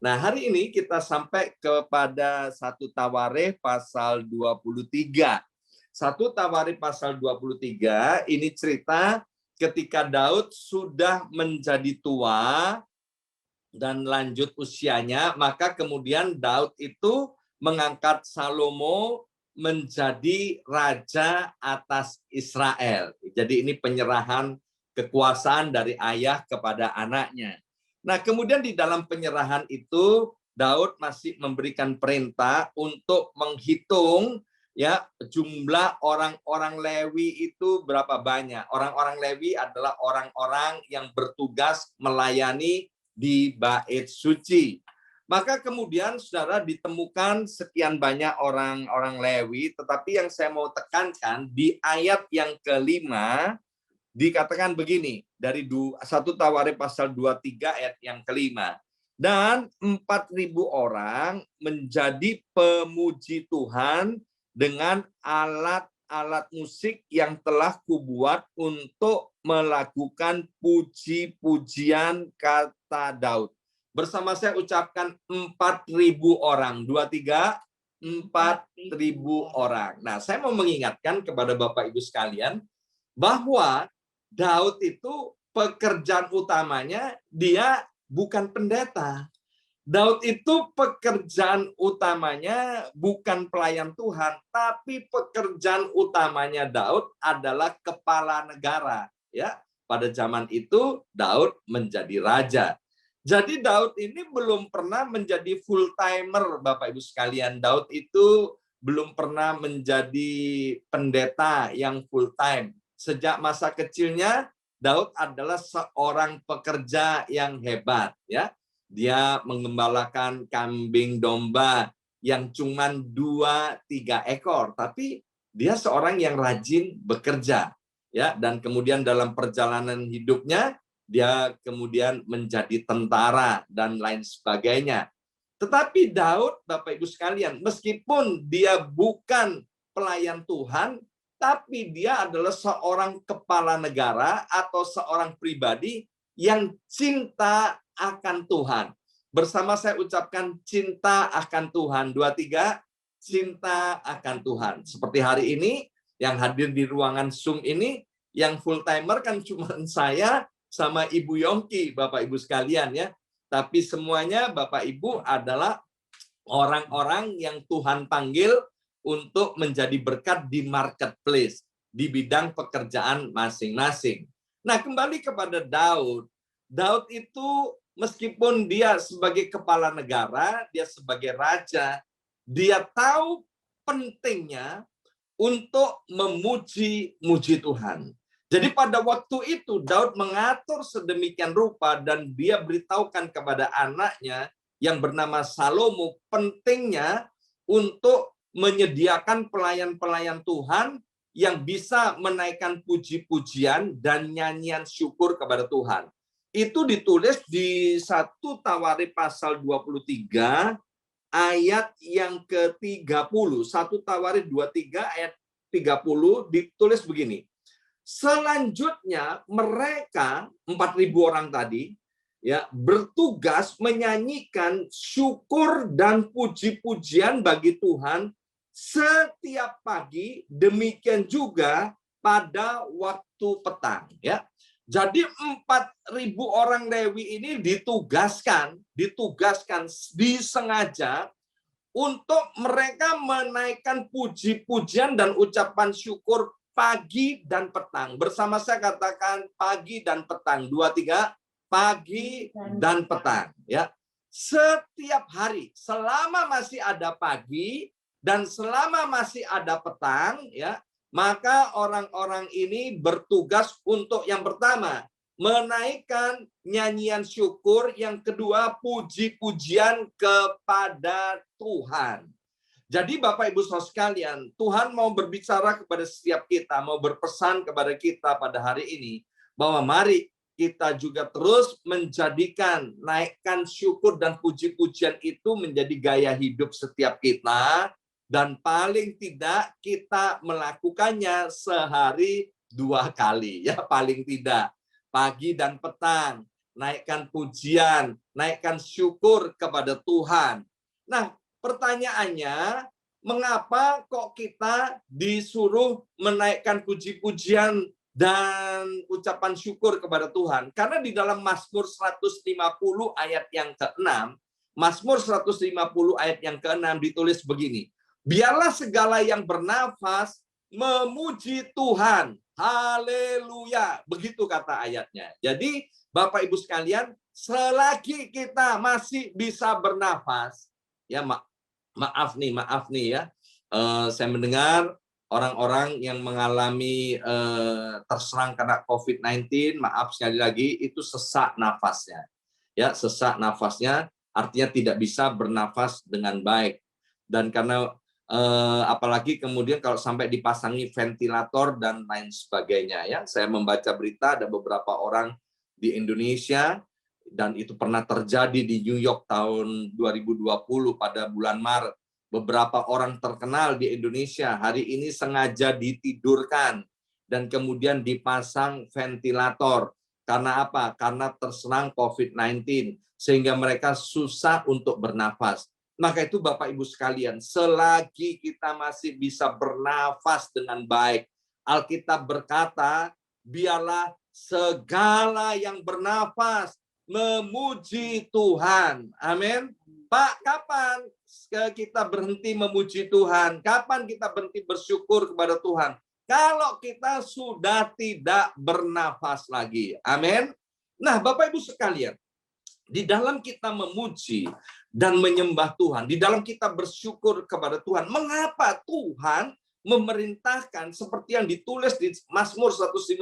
Nah, hari ini kita sampai kepada 1 Tawarikh pasal 23. 1 Tawarikh pasal 23 ini cerita ketika Daud sudah menjadi tua dan lanjut usianya, maka kemudian Daud itu mengangkat Salomo menjadi raja atas Israel. Jadi ini penyerahan kekuasaan dari ayah kepada anaknya. Nah, kemudian di dalam penyerahan itu Daud masih memberikan perintah untuk menghitung ya jumlah orang-orang Lewi itu berapa banyak. Orang-orang Lewi adalah orang-orang yang bertugas melayani di bait suci. Maka kemudian saudara ditemukan sekian banyak orang-orang Lewi, tetapi yang saya mau tekankan di ayat yang kelima dikatakan begini, dari 1 Tawarikh pasal 23 ayat yang kelima. Dan 4.000 orang menjadi pemuji Tuhan dengan alat-alat musik yang telah kubuat untuk melakukan puji-pujian kata Daud. Bersama saya ucapkan 4.000 orang. 23, 4.000 orang. Nah, saya mau mengingatkan kepada Bapak Ibu sekalian bahwa Daud itu pekerjaan utamanya dia bukan pendeta. Daud itu pekerjaan utamanya bukan pelayan Tuhan, tapi pekerjaan utamanya Daud adalah kepala negara. Ya, pada zaman itu Daud menjadi raja. Jadi Daud ini belum pernah menjadi full timer, Bapak Ibu sekalian. Daud itu belum pernah menjadi pendeta yang full time. Sejak masa kecilnya Daud adalah seorang pekerja yang hebat, ya. Dia mengembalakan kambing domba yang cuman 2-3 ekor, tapi dia seorang yang rajin bekerja, ya. Dan kemudian dalam perjalanan hidupnya dia kemudian menjadi tentara dan lain sebagainya. Tetapi Daud, Bapak Ibu sekalian, meskipun dia bukan pelayan Tuhan, tapi dia adalah seorang kepala negara atau seorang pribadi yang cinta akan Tuhan. Bersama saya ucapkan cinta akan Tuhan. 23, cinta akan Tuhan. Seperti hari ini, yang hadir di ruangan Zoom ini, yang full timer kan cuma saya sama Ibu Yongki, Bapak Ibu sekalian ya. Tapi semuanya Bapak Ibu adalah orang-orang yang Tuhan panggil untuk menjadi berkat di marketplace, di bidang pekerjaan masing-masing. Nah, kembali kepada Daud. Daud itu meskipun dia sebagai kepala negara, dia sebagai raja, dia tahu pentingnya untuk memuji-muji Tuhan. Jadi pada waktu itu Daud mengatur sedemikian rupa dan dia beritahukan kepada anaknya yang bernama Salomo pentingnya untuk menyediakan pelayan-pelayan Tuhan yang bisa menaikkan puji-pujian dan nyanyian syukur kepada Tuhan. Itu ditulis di 1 Tawarikh pasal 23 ayat yang ke-30. 1 Tawarikh 23 ayat 30 ditulis begini. Selanjutnya mereka 4.000 orang tadi ya bertugas menyanyikan syukur dan puji-pujian bagi Tuhan setiap pagi, demikian juga pada waktu petang ya. Jadi 4.000 orang Lewi ini ditugaskan disengaja untuk mereka menaikkan puji-pujian dan ucapan syukur pagi dan petang. Bersama saya katakan pagi dan petang. 2, 3, pagi dan petang. Ya, setiap hari, selama masih ada pagi dan selama masih ada petang, ya, maka orang-orang ini bertugas untuk yang pertama menaikkan nyanyian syukur, yang kedua puji-pujian kepada Tuhan. Jadi Bapak Ibu Saudara sekalian, Tuhan mau berbicara kepada setiap kita, mau berpesan kepada kita pada hari ini, bahwa mari kita juga terus menjadikan naikkan syukur dan puji-pujian itu menjadi gaya hidup setiap kita, dan paling tidak kita melakukannya sehari 2 kali, ya paling tidak, pagi dan petang. naikkan pujian, naikkan syukur kepada Tuhan. Nah, pertanyaannya, mengapa kok kita disuruh menaikkan puji-pujian dan ucapan syukur kepada Tuhan? Karena di dalam Mazmur 150 ayat yang ke-6, Mazmur 150 ayat yang ke-6 ditulis begini, biarlah segala yang bernafas memuji Tuhan. Haleluya. Begitu kata ayatnya. Jadi, Bapak Ibu sekalian, selagi kita masih bisa bernafas, ya maaf nih ya, saya mendengar orang-orang yang mengalami terserang karena COVID-19, maaf sekali lagi, itu sesak nafasnya. Ya, sesak nafasnya artinya tidak bisa bernafas dengan baik. Dan karena apalagi kemudian kalau sampai dipasangi ventilator dan lain sebagainya, ya. Saya membaca berita ada beberapa orang di Indonesia, dan itu pernah terjadi di New York tahun 2020 pada bulan Maret. Beberapa orang terkenal di Indonesia hari ini sengaja ditidurkan dan kemudian dipasang ventilator. Karena apa? Karena terserang COVID-19, sehingga mereka susah untuk bernafas. Maka itu Bapak Ibu sekalian, selagi kita masih bisa bernafas dengan baik, Alkitab berkata, biarlah segala yang bernafas memuji Tuhan. Amin. Pak, kapan kita berhenti memuji Tuhan? Kapan kita berhenti bersyukur kepada Tuhan? Kalau kita sudah tidak bernafas lagi. Amin. Nah, Bapak Ibu sekalian, di dalam kita memuji dan menyembah Tuhan, di dalam kita bersyukur kepada Tuhan, mengapa Tuhan memerintahkan seperti yang ditulis di Mazmur 150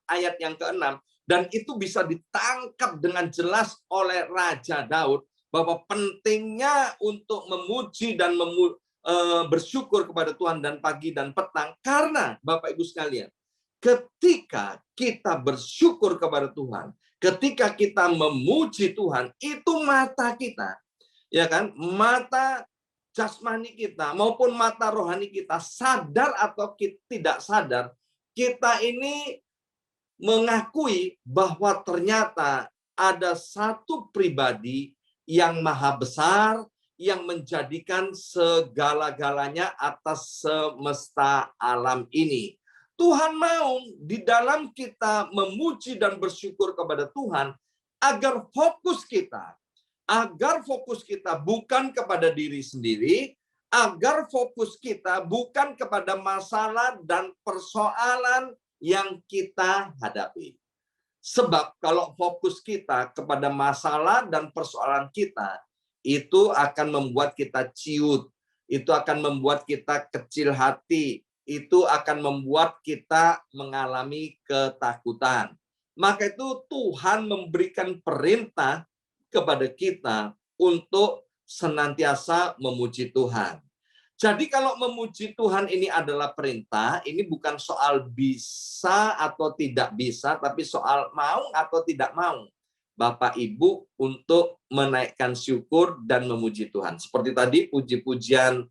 ayat yang ke-6, dan itu bisa ditangkap dengan jelas oleh Raja Daud, bahwa pentingnya untuk memuji dan bersyukur kepada Tuhan dan pagi dan petang, karena Bapak Ibu sekalian, ketika kita bersyukur kepada Tuhan, ketika kita memuji Tuhan, itu mata kita, ya kan, mata jasmani kita maupun mata rohani kita, sadar atau tidak sadar, kita ini mengakui bahwa ternyata ada satu pribadi yang maha besar, yang menjadikan segala-galanya atas semesta alam ini. Tuhan mau di dalam kita memuji dan bersyukur kepada Tuhan, agar fokus kita bukan kepada diri sendiri, agar fokus kita bukan kepada masalah dan persoalan yang kita hadapi. Sebab kalau fokus kita kepada masalah dan persoalan kita, itu akan membuat kita ciut, itu akan membuat kita kecil hati, itu akan membuat kita mengalami ketakutan. Maka itu Tuhan memberikan perintah kepada kita untuk senantiasa memuji Tuhan. Jadi kalau memuji Tuhan ini adalah perintah, ini bukan soal bisa atau tidak bisa, tapi soal mau atau tidak mau Bapak Ibu untuk menaikkan syukur dan memuji Tuhan. Seperti tadi puji-pujian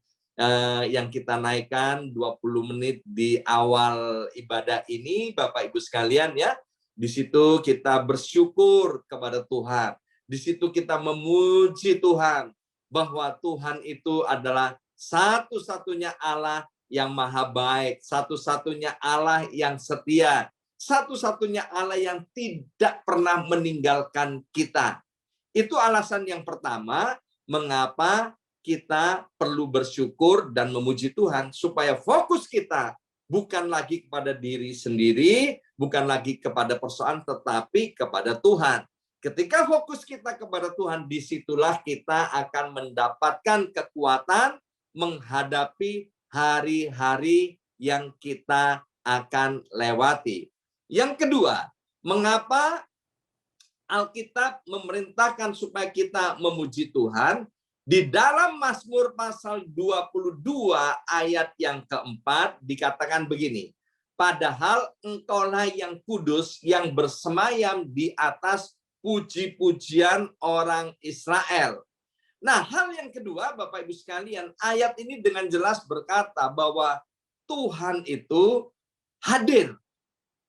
yang kita naikkan 20 menit di awal ibadah ini, Bapak Ibu sekalian, ya. Di situ kita bersyukur kepada Tuhan. Di situ kita memuji Tuhan bahwa Tuhan itu adalah satu-satunya Allah yang maha baik, satu-satunya Allah yang setia, satu-satunya Allah yang tidak pernah meninggalkan kita. Itu alasan yang pertama mengapa kita perlu bersyukur dan memuji Tuhan, supaya fokus kita bukan lagi kepada diri sendiri, bukan lagi kepada persoalan, tetapi kepada Tuhan. Ketika fokus kita kepada Tuhan, disitulah kita akan mendapatkan kekuatan menghadapi hari-hari yang kita akan lewati. Yang kedua, mengapa Alkitab memerintahkan supaya kita memuji Tuhan? Di dalam Mazmur pasal 22 ayat yang keempat dikatakan begini, padahal engkaulah yang kudus yang bersemayam di atas puji-pujian orang Israel. Nah, hal yang kedua, Bapak Ibu sekalian, ayat ini dengan jelas berkata bahwa Tuhan itu hadir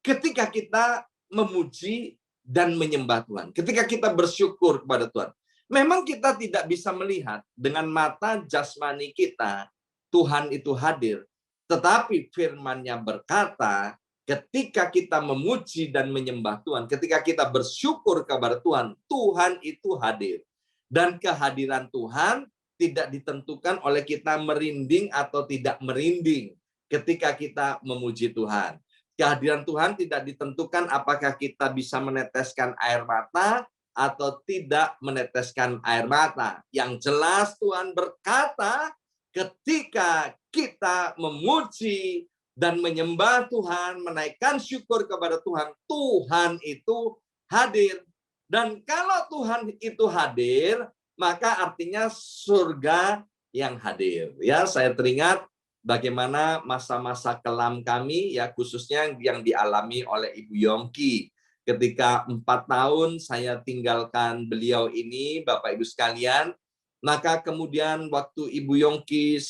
ketika kita memuji dan menyembah Tuhan. Ketika kita bersyukur kepada Tuhan. Memang kita tidak bisa melihat dengan mata jasmani kita, Tuhan itu hadir. Tetapi firman-Nya berkata, ketika kita memuji dan menyembah Tuhan, ketika kita bersyukur kepada Tuhan, Tuhan itu hadir. Dan kehadiran Tuhan tidak ditentukan oleh kita merinding atau tidak merinding ketika kita memuji Tuhan. Kehadiran Tuhan tidak ditentukan apakah kita bisa meneteskan air mata atau tidak meneteskan air mata. Yang jelas Tuhan berkata, ketika kita memuji dan menyembah Tuhan, menaikkan syukur kepada Tuhan, Tuhan itu hadir. Dan kalau Tuhan itu hadir, maka artinya surga yang hadir. Ya, saya teringat bagaimana masa-masa kelam kami, ya khususnya yang dialami oleh Ibu Yongki. Ketika 4 tahun saya tinggalkan beliau ini, Bapak Ibu sekalian, maka kemudian waktu Ibu Yongki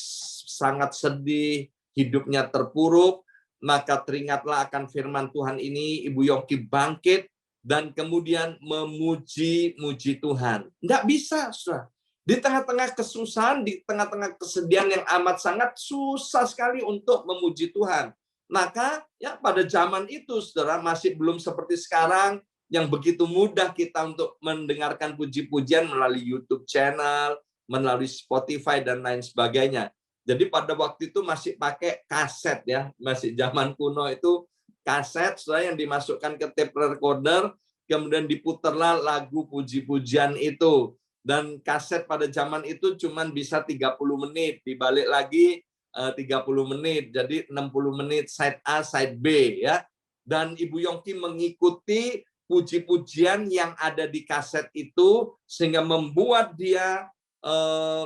sangat sedih, hidupnya terpuruk, maka teringatlah akan firman Tuhan ini, Ibu Yongki bangkit, dan kemudian memuji-muji Tuhan. Nggak bisa, saudara. Di tengah-tengah kesusahan, di tengah-tengah kesedihan yang amat sangat susah sekali untuk memuji Tuhan. Maka ya pada zaman itu, saudara, masih belum seperti sekarang yang begitu mudah kita untuk mendengarkan puji-pujian melalui YouTube channel, melalui Spotify dan lain sebagainya. Jadi pada waktu itu masih pakai kaset ya, masih zaman kuno itu kaset, saudara, yang dimasukkan ke tape recorder, kemudian diputarlah lagu puji-pujian itu. Dan kaset pada zaman itu cuma bisa 30 menit, dibalik lagi 30 menit, jadi 60 menit side A, side B ya. Dan Ibu Yongki mengikuti puji-pujian yang ada di kaset itu sehingga membuat dia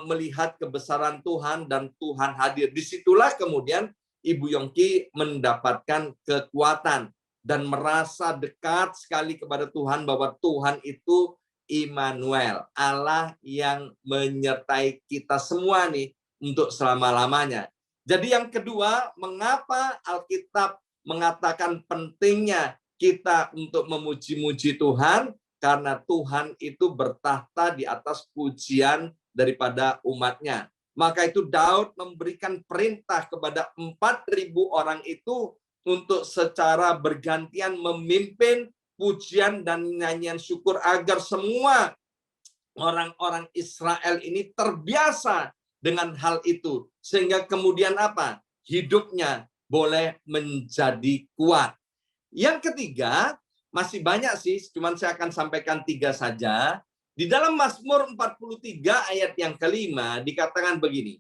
melihat kebesaran Tuhan dan Tuhan hadir. Disitulah kemudian Ibu Yongki mendapatkan kekuatan dan merasa dekat sekali kepada Tuhan bahwa Tuhan itu Immanuel, Allah yang menyertai kita semua nih untuk selama-lamanya. Jadi yang kedua, mengapa Alkitab mengatakan pentingnya kita untuk memuji-muji Tuhan? Karena Tuhan itu bertahta di atas pujian daripada umatnya. Maka itu Daud memberikan perintah kepada 4.000 orang itu untuk secara bergantian memimpin pujian dan nyanyian syukur agar semua orang-orang Israel ini terbiasa dengan hal itu. Sehingga kemudian apa? Hidupnya boleh menjadi kuat. Yang ketiga, masih banyak sih, cuman saya akan sampaikan 3 saja. Di dalam Mazmur 43 ayat yang kelima dikatakan begini,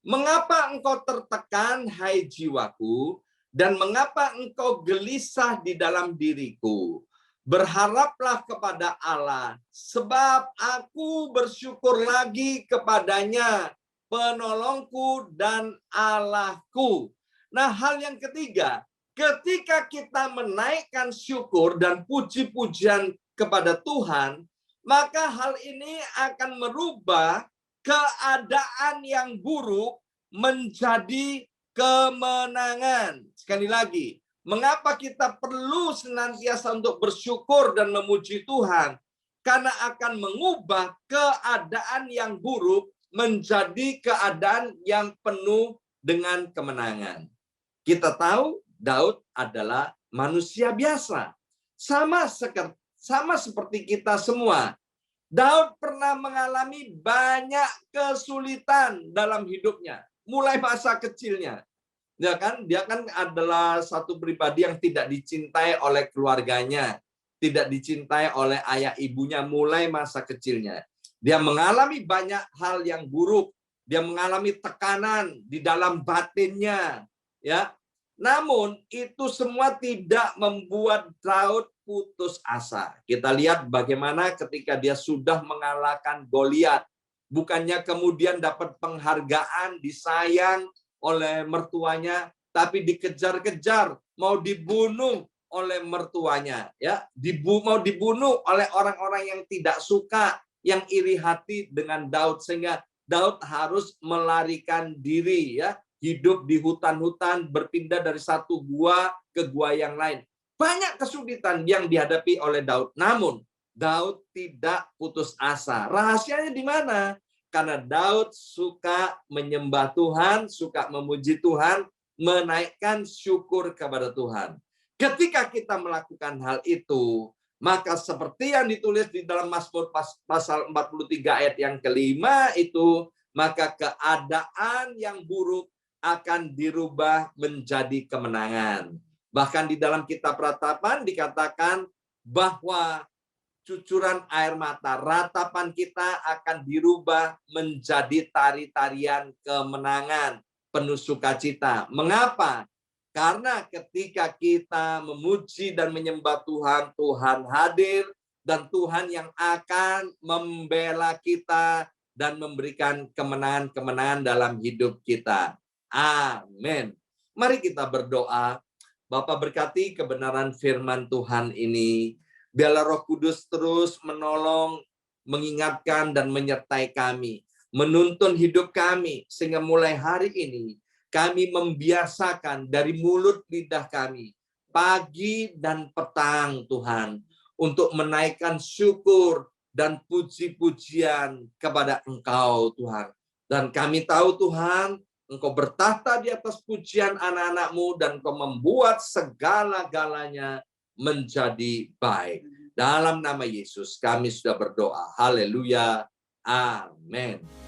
mengapa engkau tertekan, hai jiwaku, dan mengapa engkau gelisah di dalam diriku? Berharaplah kepada Allah, sebab aku bersyukur lagi kepadanya, penolongku dan Allahku. Nah, hal yang ketiga, ketika kita menaikkan syukur dan puji-pujian kepada Tuhan, maka hal ini akan merubah keadaan yang buruk menjadi kemenangan. Sekali lagi, mengapa kita perlu senantiasa untuk bersyukur dan memuji Tuhan? Karena akan mengubah keadaan yang buruk menjadi keadaan yang penuh dengan kemenangan. Kita tahu Daud adalah manusia biasa. Sama seperti kita semua. Daud pernah mengalami banyak kesulitan dalam hidupnya. Mulai masa kecilnya. Dia kan adalah satu pribadi yang tidak dicintai oleh keluarganya, tidak dicintai oleh ayah ibunya mulai masa kecilnya. Dia mengalami banyak hal yang buruk, dia mengalami tekanan di dalam batinnya, ya. Namun itu semua tidak membuat Daud putus asa. Kita lihat bagaimana ketika dia sudah mengalahkan Goliat, bukannya kemudian dapat penghargaan, disayang oleh mertuanya, tapi dikejar-kejar, mau dibunuh oleh mertuanya, ya, mau dibunuh oleh orang-orang yang tidak suka, yang iri hati dengan Daud, sehingga Daud harus melarikan diri, ya, hidup di hutan-hutan, berpindah dari satu gua ke gua yang lain. Banyak kesulitan yang dihadapi oleh Daud. Namun, Daud tidak putus asa. Rahasianya di mana? Karena Daud suka menyembah Tuhan, suka memuji Tuhan, menaikkan syukur kepada Tuhan. Ketika kita melakukan hal itu, maka seperti yang ditulis di dalam Mazmur pasal 43 ayat yang kelima itu, maka keadaan yang buruk akan dirubah menjadi kemenangan. Bahkan di dalam kitab Ratapan dikatakan bahwa cucuran air mata, ratapan kita akan dirubah menjadi tari-tarian kemenangan, penuh sukacita. Mengapa? Karena ketika kita memuji dan menyembah Tuhan, Tuhan hadir dan Tuhan yang akan membela kita dan memberikan kemenangan-kemenangan dalam hidup kita. Amin. Mari kita berdoa. Bapa, berkati kebenaran firman Tuhan ini. Biarlah Roh Kudus terus menolong, mengingatkan, dan menyertai kami. Menuntun hidup kami, sehingga mulai hari ini, kami membiasakan dari mulut lidah kami, pagi dan petang Tuhan, untuk menaikkan syukur dan puji-pujian kepada Engkau Tuhan. Dan kami tahu Tuhan, Engkau bertahta di atas pujian anak-anak-Mu dan Engkau membuat segala-galanya menjadi baik. Dalam nama Yesus kami sudah berdoa. Haleluya. Amin.